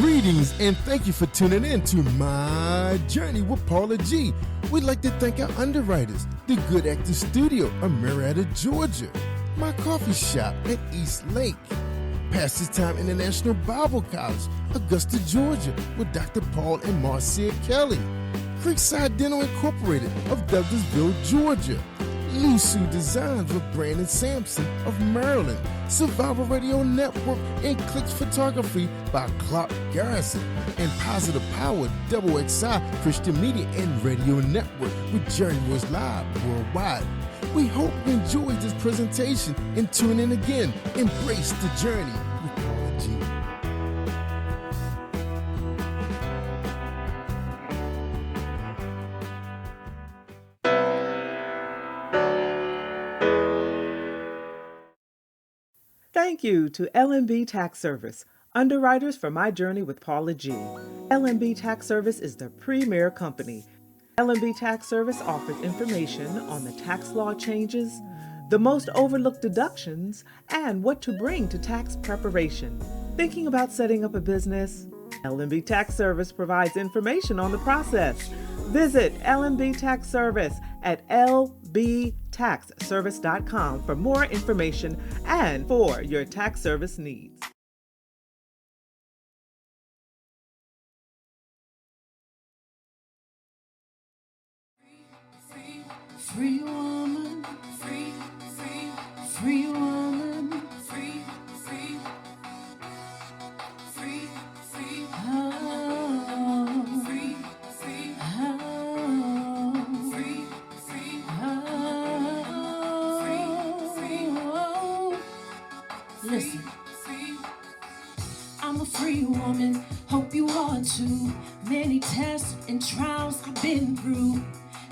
Greetings and thank you for tuning in to My Journey with Paula G. We'd like to thank our underwriters, the Good Actor Studio of Marietta, Georgia, my coffee shop at East Lake, Pastors Time International Bible College, Augusta, Georgia, with Dr. Paul and Marcia Kelly, Creekside Dental Incorporated of Douglasville, Georgia, Lusu Designs with Brandon Sampson of Maryland, Survival Radio Network and Clicks Photography by Clark Garrison, and Positive Power WXI Christian Media and Radio Network with Journey Was Live worldwide. We hope you enjoyed this presentation and tune in again. Embrace the journey with Paula G. Thank you to LMB Tax Service, underwriters for My Journey with Paula G. LMB Tax Service is the premier company. LMB Tax Service offers information on the tax law changes, the most overlooked deductions, and what to bring to tax preparation. Thinking about setting up a business? LMB Tax Service provides information on the process. Visit LMB Tax Service at lbtaxservice.com for more information and for your tax service needs. Free woman, free woman, free, oh, free, oh, listen, I'm a free woman, hope you are too. Many tests and trials I've been through,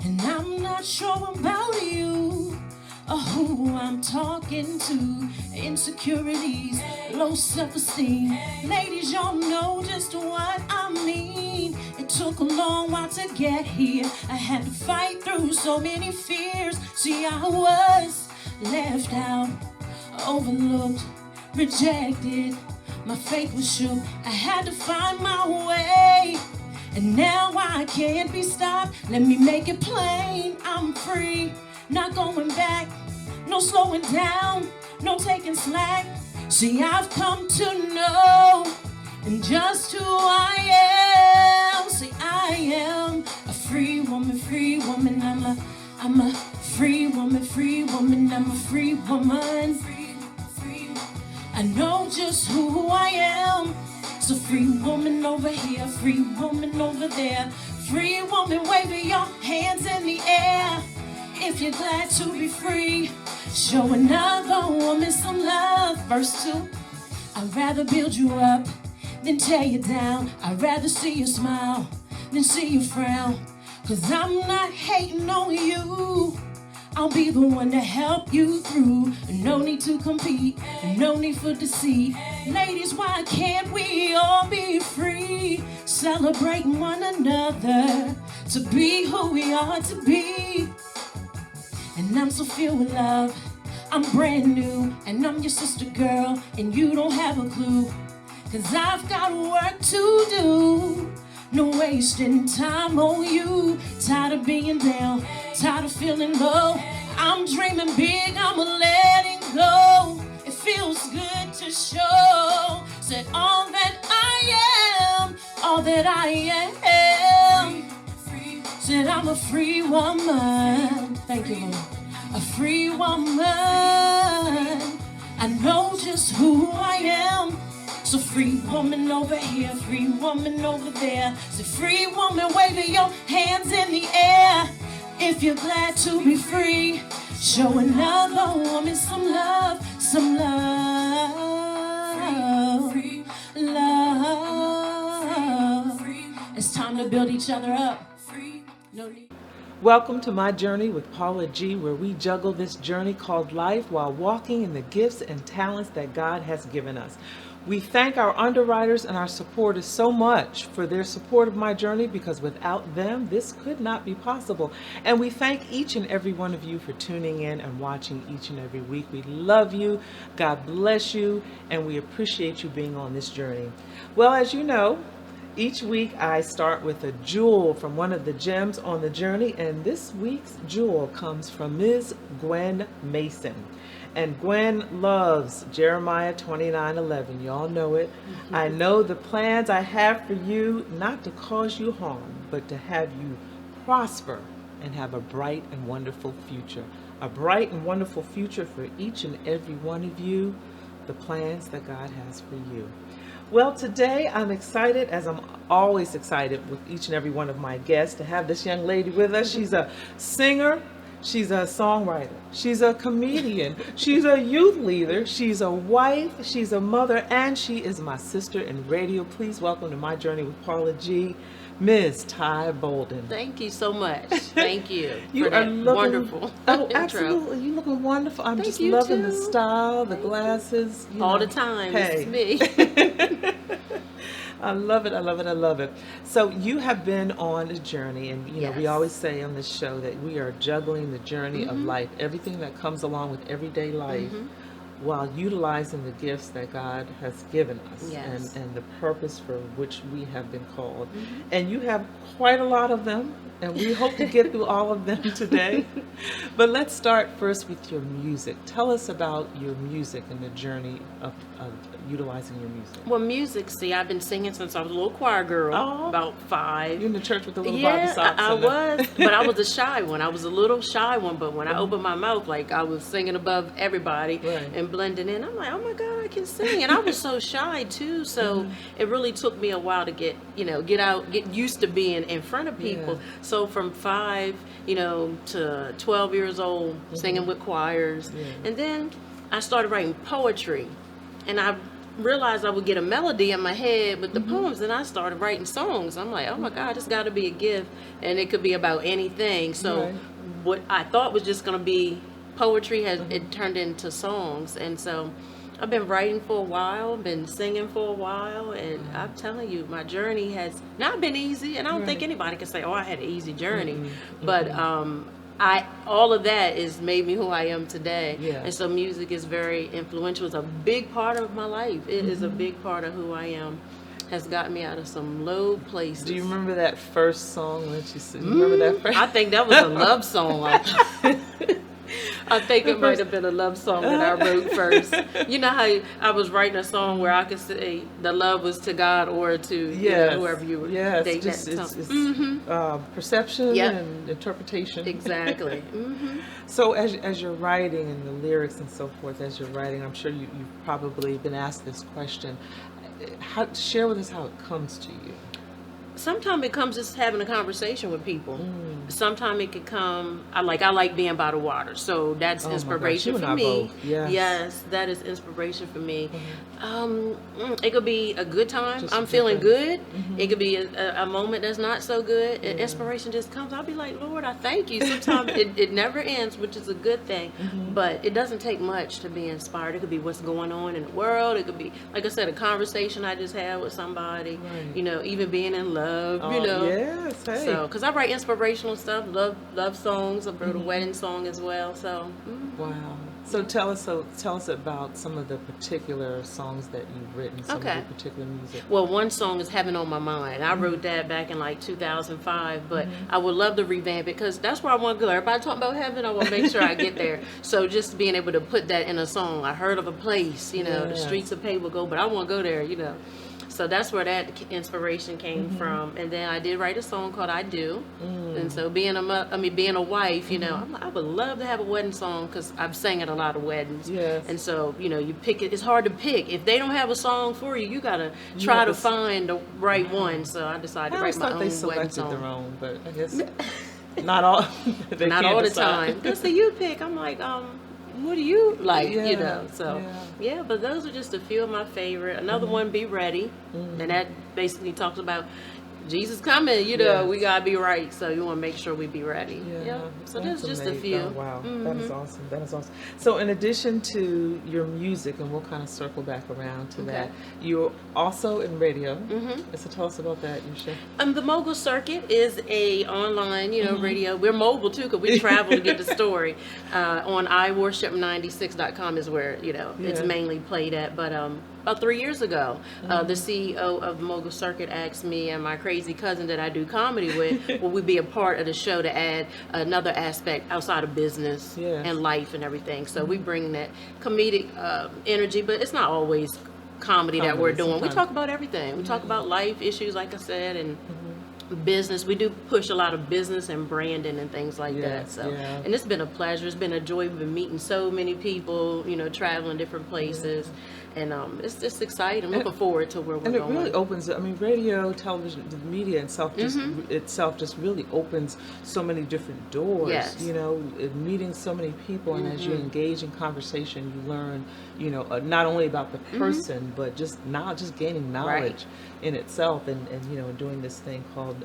and I'm not sure about you or who I'm talking to. Insecurities, low self-esteem. Ladies, y'all know just what I mean. It took a long while to get here. I had to fight through so many fears. See, I was left out, overlooked, rejected. My faith was shook. I had to find my way. And now I can't be stopped. Let me make it plain. I'm free, not going back, no slowing down, no taking slack. See, I've come to know just who I am. See, I am a free woman, free woman. I'm a free woman, free woman. I'm a free woman. I know just who I am. So free woman over here, free woman over there. Free woman, wave your hands in the air. If you're glad to be free, show another woman some love. Verse 2, I'd rather build you up than tear you down. I'd rather see you smile than see you frown. 'Cause I'm not hating on you, I'll be the one to help you through. No need to compete, no need for deceit. Ladies, why can't we all be free? Celebrating one another to be who we are to be. And I'm so filled with love, I'm brand new, and I'm your sister girl, and you don't have a clue. 'Cause I've got work to do, no wasting time on you. Tired of being down, tired of feeling low. I'm dreaming big, I'm letting go. It feels good to show, said all that I am, all that I am. Said I'm a free woman, thank you Lord, a free woman. I know just who I am. So free woman over here, free woman over there. So free woman, waving your hands in the air. If you're glad to be free, show another woman some love, some love, free, love. It's time to build each other up. No need. Welcome to My Journey with Paula G, where we juggle this journey called life while walking in the gifts and talents that God has given us. We thank our underwriters and our supporters so much for their support of my journey, because without them, this could not be possible. And we thank each and every one of you for tuning in and watching each and every week. We love you. God bless you. And we appreciate you being on this journey. Well, as you know, each week I start with a jewel from one of the gems on the journey. And this week's jewel comes from Ms. Gwen Mason. And Gwen loves Jeremiah 29:11. Y'all know it. I know the plans I have for you, not to cause you harm, but to have you prosper and have a bright and wonderful future. A bright and wonderful future for each and every one of you, the plans that God has for you. Well, today I'm excited, as I'm always excited with each and every one of my guests, to have this young lady with us. She's a singer. She's a songwriter. She's a comedian. She's a youth leader. She's a wife. She's a mother. And she is my sister in radio. Please welcome to My Journey with Paula G, Ms. Ty Bolden. Thank you so much. Thank you. You for are that looking wonderful. Oh, intro. absolutely. You're looking wonderful. I'm Thank just you loving too. the style, the glasses. All the time. Hey. It's me. I love it. I love it. I love it. So you have been on a journey, and you know we Yes. always say on this show that we are juggling the journey of life, everything that comes along with everyday life, while utilizing the gifts that God has given us, Yes. and the purpose for which we have been called. And you have quite a lot of them, and we hope to get through all of them today. But let's start first with your music. Tell us about your music and the journey of utilizing your music. Well, music, see, I've been singing since I was a little choir girl, Oh. about 5. You're in the church with the little Bobby Yeah, socks. I and the- was, but I was a shy one. I was a little shy one, but when I opened my mouth, like I was singing above everybody Right. and blending in. I'm like, oh my God, I can sing. And I was so shy too. So it really took me a while to get used to being in front of people. Yeah. So from 5, to 12 years old, singing with choirs. Yeah. And then I started writing poetry. And I realized I would get a melody in my head with the poems, and I started writing songs. I'm like, oh my God, it's got to be a gift, and it could be about anything. So Right. what I thought was just going to be poetry has it turned into songs. And so I've been writing for a while, been singing for a while, and I'm telling you, my journey has not been easy. And I don't think anybody can say, oh, I had an easy journey. But all of that is made me who I am today. Yeah. And so music is very influential. It's a big part of my life. It is a big part of who I am. Has gotten me out of some low places. Do you remember that first song that you said? You remember that first? I think that was a love song. I think it might have been a love song that I wrote first. You know how I was writing a song where I could say the love was to God or to whoever you were dating just, at the it's time. perception Yep. and interpretation. Exactly. So as you're writing and the lyrics and so forth, as you're writing, I'm sure you've probably been asked this question. Share with us how it comes to you. Sometimes it comes just having a conversation with people. Sometimes it could come, I like being by the water. So that's Oh my gosh, inspiration you and for I me. both. Yes. Yes, that is inspiration for me. It could be a good time. Just a I'm good feeling time. good. It could be a moment that's not so good. And inspiration just comes. I'll be like, Lord, I thank you. Sometimes it never ends, which is a good thing. But it doesn't take much to be inspired. It could be what's going on in the world. It could be, like I said, a conversation I just had with somebody. Right. Even being in love. Yes, hey. So, because I write inspirational stuff, love songs. I wrote a wedding song as well. So, Wow. So tell us about some of the particular songs that you've written, some Okay. of the particular music. well, one song is Heaven on My Mind. I wrote that back in like 2005, but I would love to revamp it because that's where I want to go. Everybody talking about heaven, I want to make sure I get there. So just being able to put that in a song. I heard of a place, the Yes. streets of paved will go, but I want to go there, So that's where that inspiration came from. And then I did write a song called I Do. And so being a wife, I would love to have a wedding song because I've sang at a lot of weddings. Yes. And so, you pick it. It's hard to pick. If they don't have a song for you, you got to You try have to to find the right one. So I decided I to always write my thought own they wedding selected song. their own, but I guess not all. They Not can't all the decide. time. Because you pick. I'm like, what do you like? Yeah, So yeah. but those are just a few of my favorite. Another one, Be Ready, and that basically talks about Jesus coming, you know, Yes. we gotta be right. So you want to make sure we be ready. Yeah, So that's there's just a amazing. few. Oh, wow, that is awesome. That is awesome. So, in addition to your music, and we'll kind of circle back around to that, you're also in radio. So, tell us about that, Yusha. The Mogul Circuit is a online, radio. We're mobile too, because we travel to get the story. On iworship96.com is where it's mainly played at. But about 3 years ago, the CEO of the Mogul Circuit asked me and my crazy cousin that I do comedy with, will we be a part of the show to add another aspect outside of business and life and everything. So we bring that comedic energy, but it's not always comedy that we're doing. We talk about everything. We talk about life issues, like I said, and business. We do push a lot of business and branding and things like that. So, and it's been a pleasure. It's been a joy. We've been meeting so many people, traveling different places. And it's just exciting. I'm looking forward to where we're going. And it really opens, radio, television, the media itself just really opens so many different doors. Yes. Meeting so many people, and as you engage in conversation, you learn, not only about the person, but just gaining knowledge in itself, and doing this thing called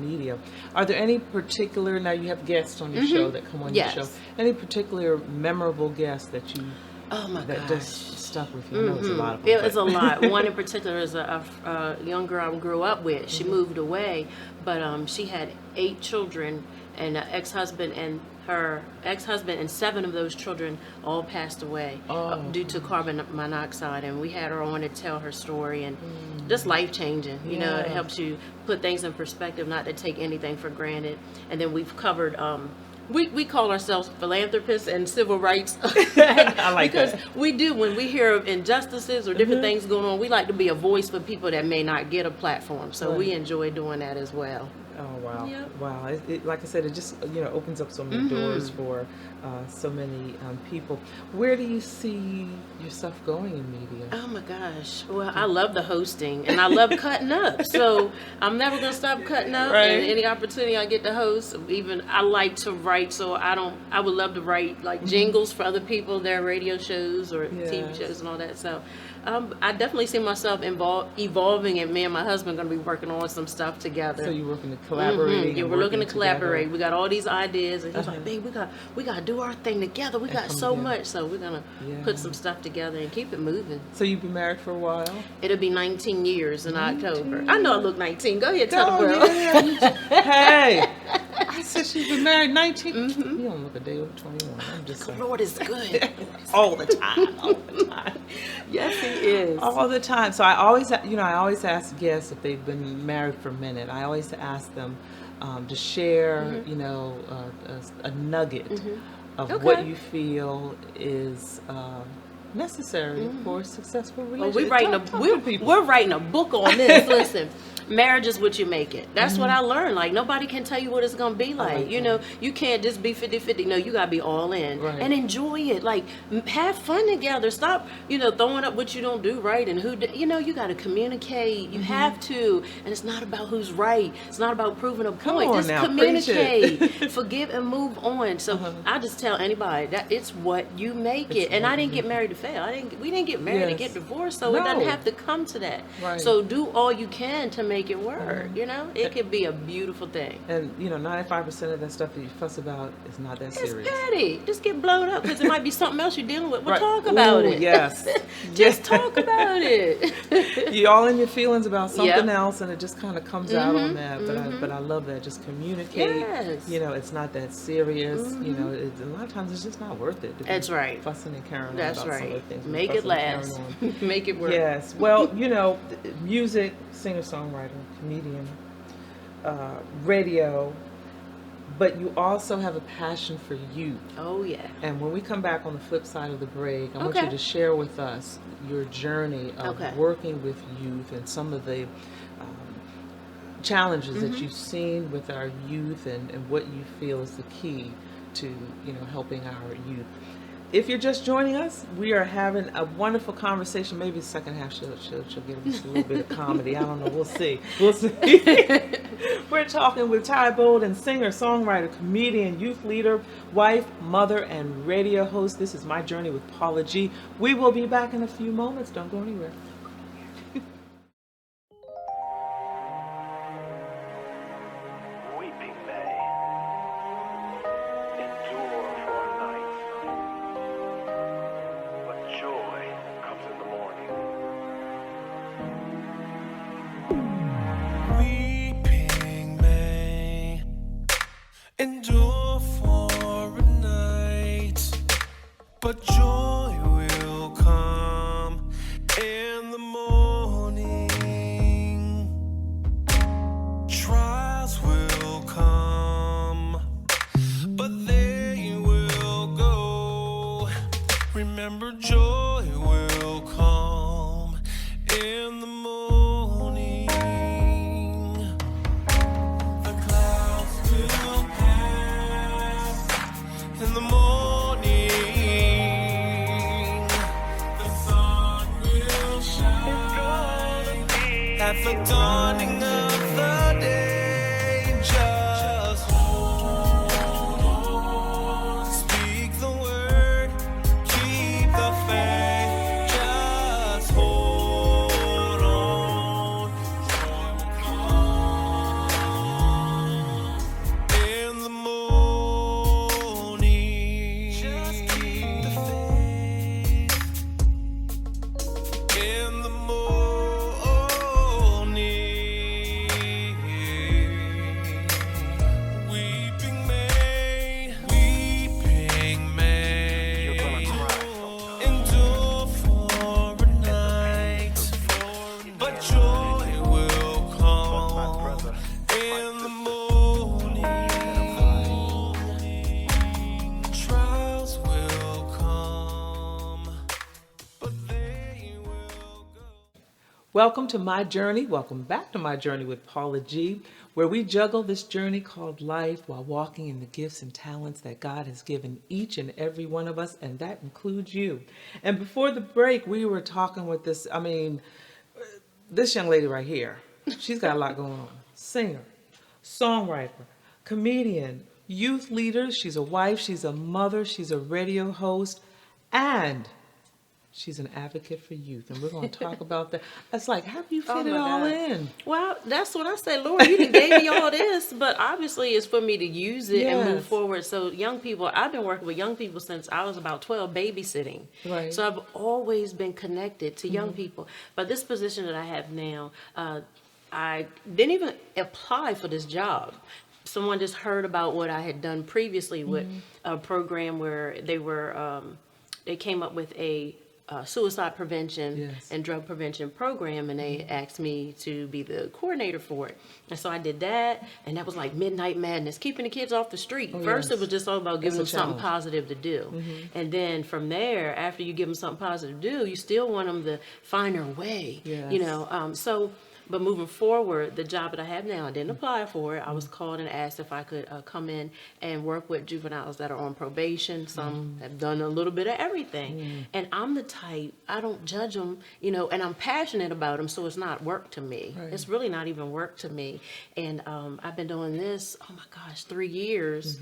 media. Are there any particular, now you have guests on your show that come on your show, any particular memorable guests that you that just stuck with you? I know it's a lot of them. It's a lot. One in particular is a young girl I grew up with. She moved away, but she had 8 children, and an ex-husband, and her ex-husband and 7 of those children all passed away due to carbon monoxide. And we had her on to tell her story, and just life-changing. It helps you put things in perspective, not to take anything for granted. And then we've covered we call ourselves philanthropists and civil rights. I like because that. we do, when we hear of injustices or different things going on, we like to be a voice for people that may not get a platform. So we enjoy doing that as well. Oh, wow. Yep. Wow. It, like I said, it just, opens up so many doors for so many people. Where do you see yourself going in media? Oh my gosh. Well, I love the hosting, and I love cutting up. So I'm never going to stop cutting up. And any opportunity I get to host, even I like to write. So I would love to write like jingles for other people, their radio shows or TV shows and all that. So I definitely see myself evolving, and me and my husband are going to be working on some stuff together. So you're working to collaborate. Yeah, we're looking to collaborate. We got all these ideas, and he's like, "Babe, we got to do our thing together. We got so much, so we're gonna put some stuff together and keep it moving." So you've been married for a while? It'll be 19 years in October. I know I look 19. Go ahead, tell the world. Hey, I said she's been married 19. You don't look a day over 21. I'm just saying. The Lord is good. All the time. All the time. Yes, He is. All the time. So I always ask guests if they've been married for a minute. I always ask them to share, a nugget of what you feel is necessary for a successful relationship. We're writing a book on this. Listen, marriage is what you make it. That's what I learned. Like, nobody can tell you what it's going to be like. You can't just be 50-50. No, you got to be all in and enjoy it. Like, have fun together. Stop, throwing up what you don't do right, and you got to communicate. You have to. And it's not about who's right. It's not about proving a point. Just communicate. Forgive and move on. So I just tell anybody that it's what you make it. And I didn't get married to fail. We didn't get married to get divorced, so it doesn't have to come to that. So do all you can to make it work. It could be a beautiful thing. And 95% of that stuff that you fuss about is not that serious. It's petty. Just get blown up because it might be something else you're dealing with. We'll talk about it. Yes. Just talk about it. You're all in your feelings about something else, and it just kind of comes out on that. But I love that. Just communicate. Yes. It's not that serious. A lot of times it's just not worth it. That's right. Fussing and carrying on That's about right. some of the things. Make it last. Make it work. Yes. Well, music, singer-songwriter, comedian, radio, but you also have a passion for youth. Oh, yeah. And when we come back on the flip side of the break, I want you to share with us your journey of working with youth and some of the challenges that you've seen with our youth, and what you feel is the key to helping our youth. If you're just joining us, we are having a wonderful conversation. Maybe the second half she'll get us a little bit of comedy. I don't know. We'll see. We're talking with Ty Bolden, singer, songwriter, comedian, youth leader, wife, mother, and radio host. This is My Journey with Paula G. We will be back in a few moments. Don't go anywhere. but joy will come in the morning. Trials will come, but they will go. Remember, joy will come in the morning. The clouds will pass in the morning. The sun will shine at the dawning of the day. Just hold on. Speak the word, keep the faith. Just hold on. In the morning, just keep the faith. In the morning, weeping may endure for a night, but joy will come in the morning. Trials will come, but they will go. Welcome to My Journey. Welcome back to My Journey with Paula G, where we juggle this journey called life while walking in the gifts and talents that God has given each and every one of us, and that includes you. And before the break, we were talking with this young lady right here. She's got a lot going on. Singer, songwriter, comedian, youth leader. She's a wife, she's a mother, she's a radio host, and she's an advocate for youth. And we're going to talk about that. It's like, how do you fit it my all God. in? Well, that's what I say, Lord, you done gave me all this, but obviously it's for me to use it and move Yes. forward. So young people, I've been working with young people since I was about 12, babysitting. Right. So I've always been connected to young people. But this position that I have now, I didn't even apply for this job. Someone just heard about what I had done previously with a program where they came up with a suicide prevention Yes. and drug prevention program, and they asked me to be the coordinator for it. And so I did that, and that was like midnight madness, keeping the kids off the street. First, yes. it was just all about giving them That's a something challenge. positive to do. And then from there, after you give them something positive to do, you still want them to find their way. Yes. You know, but moving forward, the job that I have now, I didn't apply for it. I was called and asked if I could come in and work with juveniles that are on probation. Some have done a little bit of everything. And I'm the type, I don't judge them, you know, and I'm passionate about them, so it's not work to me. Right. It's really not even work to me. And I've been doing this, oh my gosh, 3 years.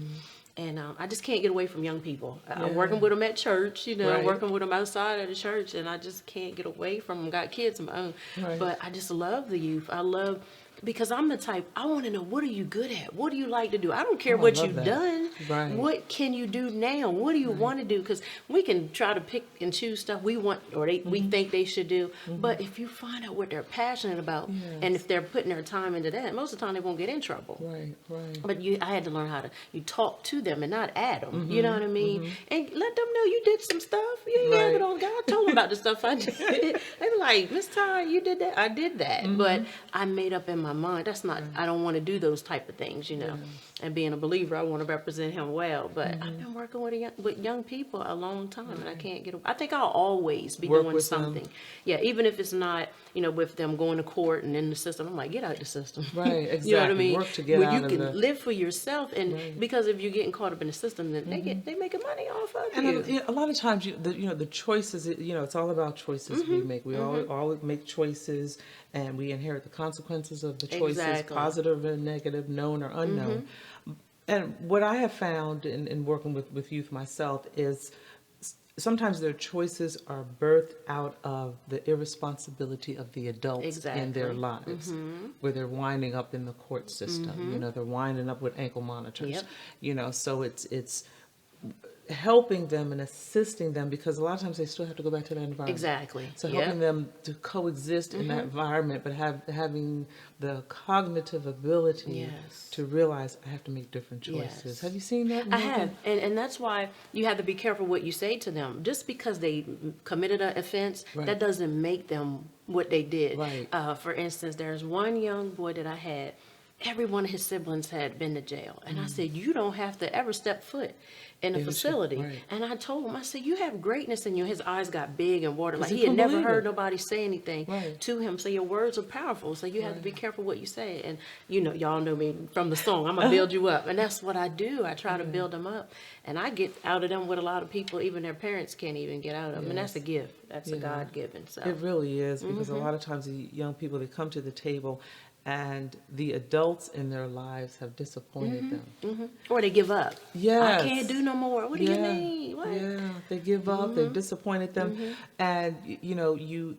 And I just can't get away from young people. I'm working with them at church, you know, Right. working with them outside of the church, and I just can't get away from them. Got kids of my own. Right. But I just love the youth. I love, because I'm the type, I want to know, what are you good at? What do you like to do? I don't care Oh, I what love you've that. done. Right. What can you do now? What do you want to do? Because we can try to pick and choose stuff we want, or we think they should do. But if you find out what they're passionate about, and if they're putting their time into that, most of the time they won't get in trouble. Right, right. But I had to learn how to talk to them and not at them. You know what I mean? And let them know you did some stuff. You ain't have it on God. I told them about the stuff I did. They were like, Miss Ty, you did that. I did that. But I made up in my mind. That's not. I don't want to do those type of things. You know. And being a believer, I want to represent Him well. But I've been working with young people a long time, and I can't get. I think I'll always be Work doing with them. something. Yeah, even if it's not, you know, with them going to court and in the system. I'm like, get out the system. Right, exactly. You know what I mean? Work to get where out you of can the- live for yourself, and because if you're getting caught up in the system, then they making money off of And you. a lot of times, the choices, it's all about choices we make. We all make choices, and we inherit the consequences of the choices, Exactly. positive and negative, known or unknown. And what I have found in working with youth myself is sometimes their choices are birthed out of the irresponsibility of the adults in their Exactly. lives, where they're winding up in the court system. They're winding up with ankle monitors. Yep. So it's helping them and assisting them, because a lot of times they still have to go back to that environment. Exactly. So Yep. helping them to coexist in that environment, but having the cognitive ability Yes. to realize I have to make different choices. Yes. Have you seen that? I have, and that's why you have to be careful what you say to them. Just because they committed an offense, Right. that doesn't make them what they did. Right. For instance, there's one young boy that I had. Every one of his siblings had been to jail, and I said, "You don't have to ever step foot in a Yeah, that's facility." right. And I told him, I said, "You have greatness in you." His eyes got big and watered, like he he had couldn't never believe heard it. nobody say anything Right. to him. So your words are powerful. So you have to be careful what you say. And y'all know me from the song. I'm gonna build you up, and that's what I do. I try to build them up, and I get out of them what a lot of people, even their parents, can't even get out of them. And that's a gift. That's a Yeah. God given. So It really is, because a lot of times the young people, they come to the table and the adults in their lives have disappointed them. or they give up. Yes. I can't do no more. What do you mean? What? Yeah, they give up. They've disappointed them, and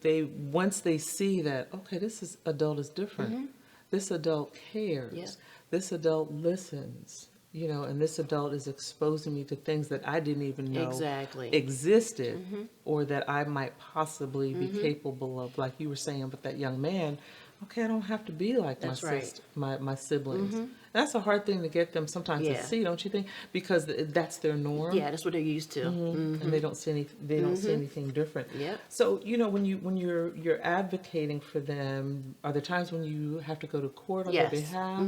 they once they see that, okay, this adult is different. This adult cares. Yeah. This adult listens. And this adult is exposing me to things that I didn't even know Exactly. existed, or that I might possibly be capable of. Like you were saying with that young man. Okay, I don't have to be like That's my right. sister, my siblings. That's a hard thing to get them sometimes Yeah. to see, don't you think? Because that's their norm. Yeah, that's what they're used to. And they don't see anything different. Yep. So when you're advocating for them, are there times when you have to go to court on Yes. their behalf?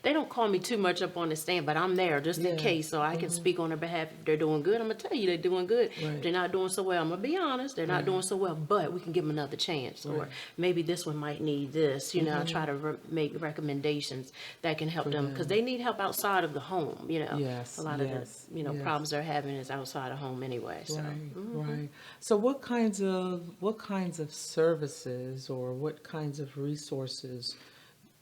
They don't call me too much up on the stand, but I'm there just in Yeah. case, so I can speak on their behalf. If they're doing good, I'm gonna tell you they're doing good. Right. If they're not doing so well, I'm gonna be honest. They're not doing so well, but we can give them another chance, or Right. maybe this one might need this. I try to make recommendations that can help them, because they need help outside of the home. Yes, a lot yes, of the yes. problems they're having is outside of home anyway. So. Right. So what kinds of services or what kinds of resources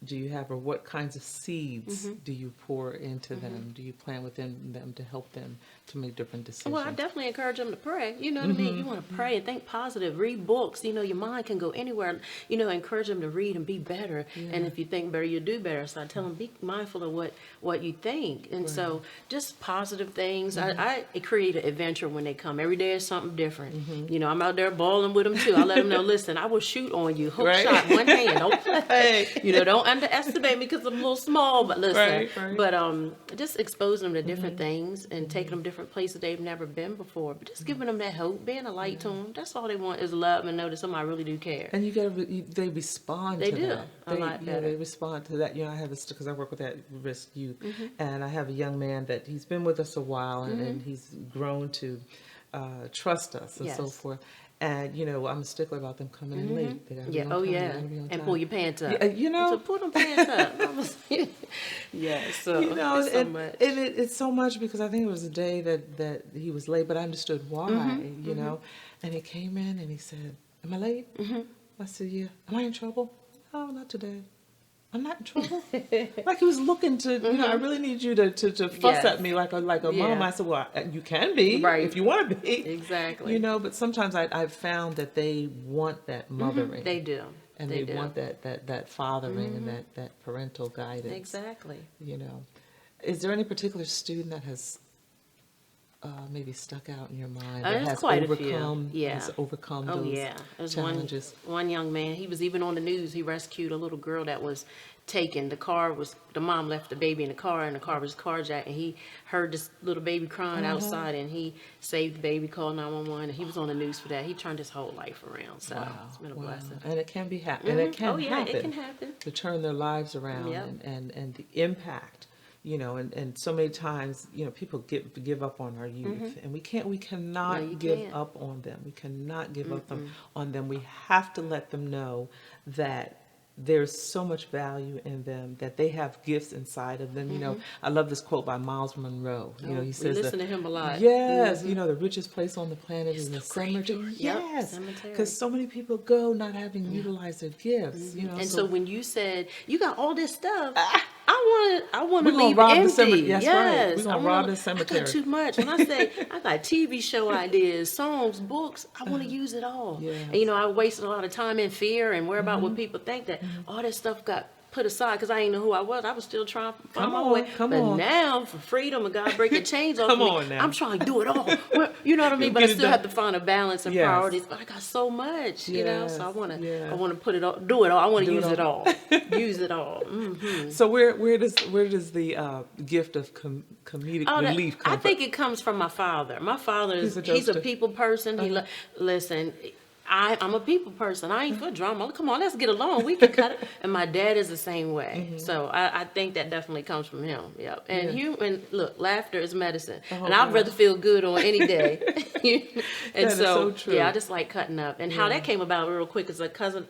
do you have, or what kinds of seeds do you pour into them? Do you plant within them to help them to make different decisions? Well, I definitely encourage them to pray. You know what I mean? You want to pray and think positive. Read books. Your mind can go anywhere. Encourage them to read and be better. And if you think better, you do better. So I tell them, be mindful of what you think. And so just positive things. I create an adventure when they come. Every day is something different. I'm out there balling with them too. I let them know, listen, I will shoot on you. Hook Right. shot, one hand. Don't play. Don't underestimate me because I'm a little small. But listen, Right. but just exposing them to different things and taking them different places they've never been before, but just giving them that hope, being a light to them. That's all they want is love and know that somebody really do care. And they respond They to do, that. a lot better. They respond to that. I have this, because I work with at-risk youth, and I have a young man that he's been with us a while, and he's grown to trust us and so Yes. forth. And I'm a stickler about them coming in late. They gotta be Yeah, on oh time, they yeah, gotta be on and time. pull your pants up. Yeah, So pull them pants up. Yeah, so it's so much. It's so much, because I think it was a day that he was late, but I understood why. And he came in and he said, "Am I late?" I said, "Yeah." "Am I in trouble?" "Oh, not today." "I'm not in trouble." Like he was looking to, I really need you to fuss Yes. at me like a Yeah. mom. I said, "Well, you can be, Right. if you want to be." Exactly. But sometimes I've found that they want that mothering. They do. And they want that fathering and that parental guidance. Exactly. Is there any particular student that has maybe stuck out in your mind, that There's has quite a overcome, few. Yeah. has overcome Oh those yeah, there's challenges? one young man. He was even on the news. He rescued a little girl that was taken. The mom left the baby in the car, and the car was carjacked. And he heard this little baby crying outside, and he saved the baby, called 911. And he was on the news for that. He turned his whole life around. So it's been a blessing. And it can be and it can Oh yeah, happen. it can happen. To turn their lives around, Yep. and the impact. And so many times, people give up on our youth, and we cannot No, you give can't. up on them. We cannot give up on them. We have to let them know that there's so much value in them, that they have gifts inside of them. I love this quote by Miles Monroe. He says, we listen to him a lot. Yes, the richest place on the planet is the graveyard. cemetery. Yep, Yes, cemetery. because so many people go not having utilized their gifts. And so when you said you got all this stuff, I want to We're gonna leave rob the empty. cemetery. That's right. Yes, We're gonna I rob wanna- the cemetery. I got too much. When I say I got TV show ideas, songs, books, I want to use it all. Yes. And I wasted a lot of time in fear and worry about what people think. That all this stuff got put aside because I didn't know who I was. I was still trying to find my way. Come but on. now, for freedom and God breaking chains off Come me, on now. I'm trying to do it all. Well, you know what I mean? But I Get it still done. have to find a balance and Yes. priorities. But I got so much, you know. So I want to put it all, do it all. I want to use it all. Use it all. Mm-hmm. So where does the gift of comedic relief come I from? think it comes from my father. My father is he's a people person. He listen. I'm a people person. I ain't for drama. Come on, let's get along. We can cut it. And my dad is the same way. So I think that definitely comes from him. Yep. And look, laughter is medicine. And I'd rather feel good on any day. And That is so true. yeah, I just like cutting up. And how that came about real quick is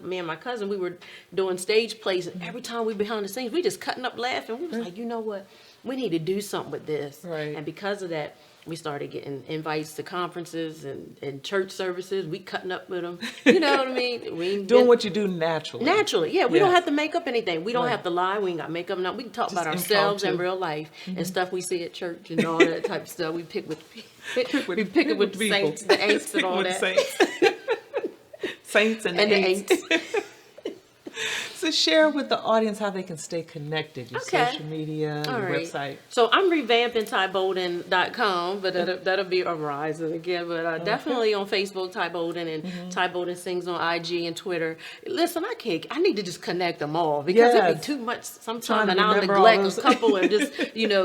me and my cousin, we were doing stage plays. And every time we behind the scenes, we just cutting up laughing. We was like, you know what? We need to do something with this. Right. And because of that, we started getting invites to conferences and church services. We cutting up with them. You know what I mean? We Doing what you do naturally. Naturally, yeah. We Yes. don't have to make up anything. We don't have to lie. We ain't got makeup. No, we can talk Just about ourselves in impromptu. real life and stuff we see at church and all that type of stuff. We pick with we pick it with the people. saints, the ain'ts and all With that. Saints. Saints and the ain'ts. ain'ts. So share with the audience how they can stay connected. Your Okay. social media, All your right. website. So I'm revamping TyBolden.com, but that'll be a rise again. But definitely on Facebook, Ty Bolden, and Ty Bolden Sings on IG and Twitter. Listen, I need to just connect them all because it'd be Yes. too much Trying sometimes, to and I'll remember all neglect those. a couple and just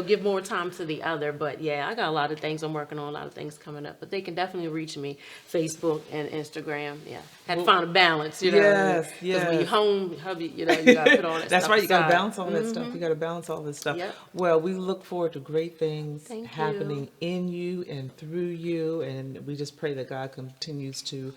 give more time to the other. But yeah, I got a lot of things I'm working on, a lot of things coming up. But they can definitely reach me Facebook and Instagram. Yeah, had to find a balance. Yes, Because when yes. you're home, hubby, you got to put all that That's stuff right. You got to aside. balance all that stuff. You got to balance all this stuff. Yep. Well, we look forward to great things Thank happening in you and through you, and we just pray that God continues to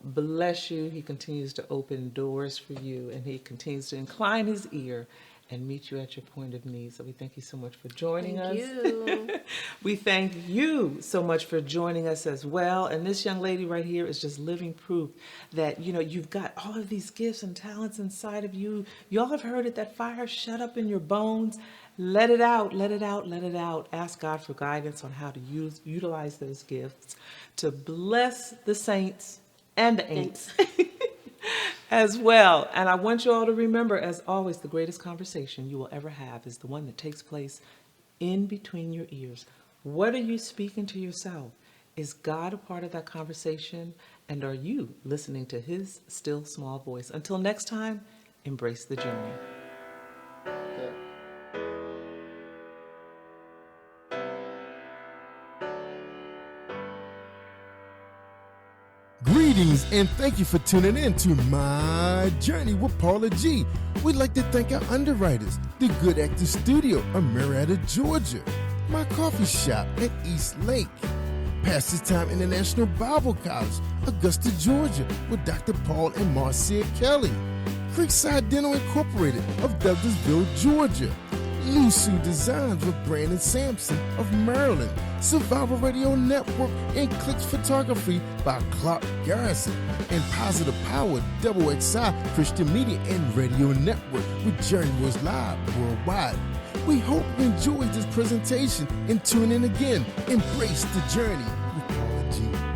bless you. He continues to open doors for you, and He continues to incline His ear and meet you at your point of need. So we thank you so much for joining us. Thank you. We thank you so much for joining us as well. And this young lady right here is just living proof that, you've got all of these gifts and talents inside of you. You all have heard it, that fire shut up in your bones. Let it out, let it out, let it out. Ask God for guidance on how to utilize those gifts to bless the saints and the ain'ts as well. And I want you all to remember, as always, the greatest conversation you will ever have is the one that takes place in between your ears. What are you speaking to yourself? Is God a part of that conversation? And are you listening to His still small voice? Until next time, embrace the journey. Greetings and thank you for tuning in to My Journey with Paula G. We'd like to thank our underwriters, the Good Actor Studio of Marietta, Georgia, my coffee shop at East Lake, Pastor's Time International Bible College, Augusta, Georgia, with Dr. Paul and Marcia Kelly, Creekside Dental Incorporated of Douglasville, Georgia, Lusu Designs with Brandon Sampson of Maryland, Survival Radio Network and Clicks Photography by Clark Garrison, and Positive Power XXI Christian Media and Radio Network with Journey Was Live worldwide. We hope you enjoyed this presentation and tune in again. Embrace the journey with Paula G.